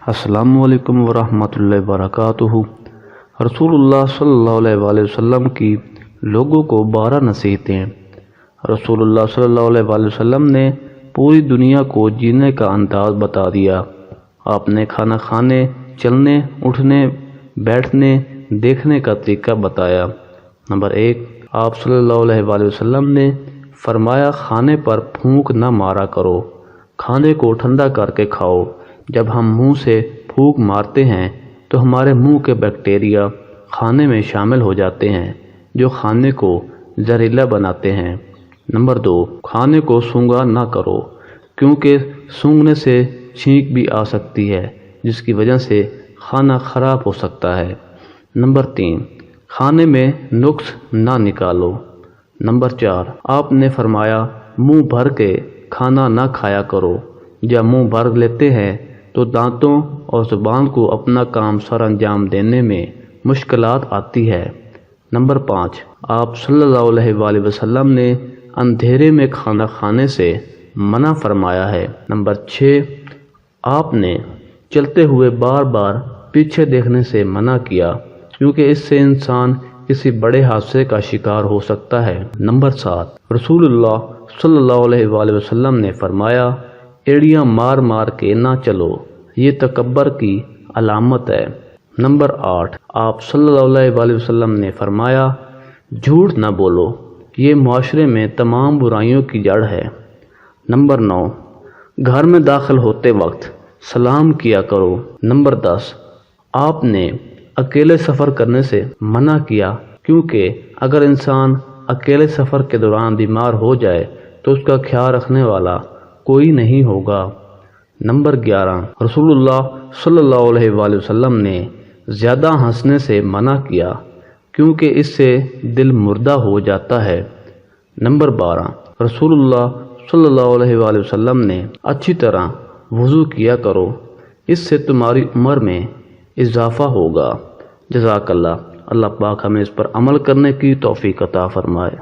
السلام علیکم ورحمۃ اللہ وبرکاتہ۔ رسول اللہ صلی اللہ علیہ وآلہ وسلم کی لوگوں کو 12 نصیحتیں۔ رسول اللہ صلی اللہ علیہ وآلہ وسلم نے پوری دنیا کو جینے کا انداز بتا دیا۔ آپ نے کھانا کھانے، چلنے، اٹھنے، بیٹھنے، دیکھنے کا طریقہ بتایا۔ نمبر 1، آپ صلی اللہ علیہ وآلہ وسلم نے فرمایا کھانے پر پھونک نہ مارا کرو، کھانے کو ٹھنڈا کر کے کھاؤ۔ جب ہم منہ سے پھونک مارتے ہیں تو ہمارے منہ کے بیکٹیریا کھانے میں شامل ہو جاتے ہیں جو کھانے کو زہریلا بناتے ہیں۔ نمبر 2، کھانے کو سونگھا نہ کرو کیونکہ سونگھنے سے چھینک بھی آ سکتی ہے جس کی وجہ سے کھانا خراب ہو سکتا ہے۔ نمبر 3، کھانے میں نقص نہ نکالو۔ نمبر 4، آپ نے فرمایا منہ بھر کے کھانا نہ کھایا کرو۔ جب منہ بھر لیتے ہیں تو دانتوں اور زبان کو اپنا کام سر انجام دینے میں مشکلات آتی ہے۔ نمبر 5، آپ صلی اللہ علیہ وآلہ وسلم نے اندھیرے میں کھانا کھانے سے منع فرمایا ہے۔ نمبر 6، آپ نے چلتے ہوئے بار بار پیچھے دیکھنے سے منع کیا کیونکہ اس سے انسان کسی بڑے حادثے کا شکار ہو سکتا ہے۔ نمبر 7، رسول اللہ صلی اللہ علیہ وآلہ وسلم نے فرمایا ایڑیاں مار مار کے نہ چلو، یہ تکبر کی علامت ہے۔ نمبر 8، آپ صلی اللہ علیہ وآلہ وسلم نے فرمایا جھوٹ نہ بولو، یہ معاشرے میں تمام برائیوں کی جڑ ہے۔ نمبر 9، گھر میں داخل ہوتے وقت سلام کیا کرو۔ نمبر 10، آپ نے اکیلے سفر کرنے سے منع کیا کیونکہ اگر انسان اکیلے سفر کے دوران بیمار ہو جائے تو اس کا خیال رکھنے والا کوئی نہیں ہوگا۔ نمبر 11، رسول اللہ صلی اللہ علیہ وآلہ وسلم نے زیادہ ہنسنے سے منع کیا کیونکہ اس سے دل مردہ ہو جاتا ہے۔ نمبر 12، رسول اللہ صلی اللہ علیہ وآلہ وسلم نے اچھی طرح وضو کیا کرو، اس سے تمہاری عمر میں اضافہ ہوگا۔ جزاک اللہ۔ اللہ پاک ہمیں اس پر عمل کرنے کی توفیق عطا فرمائے۔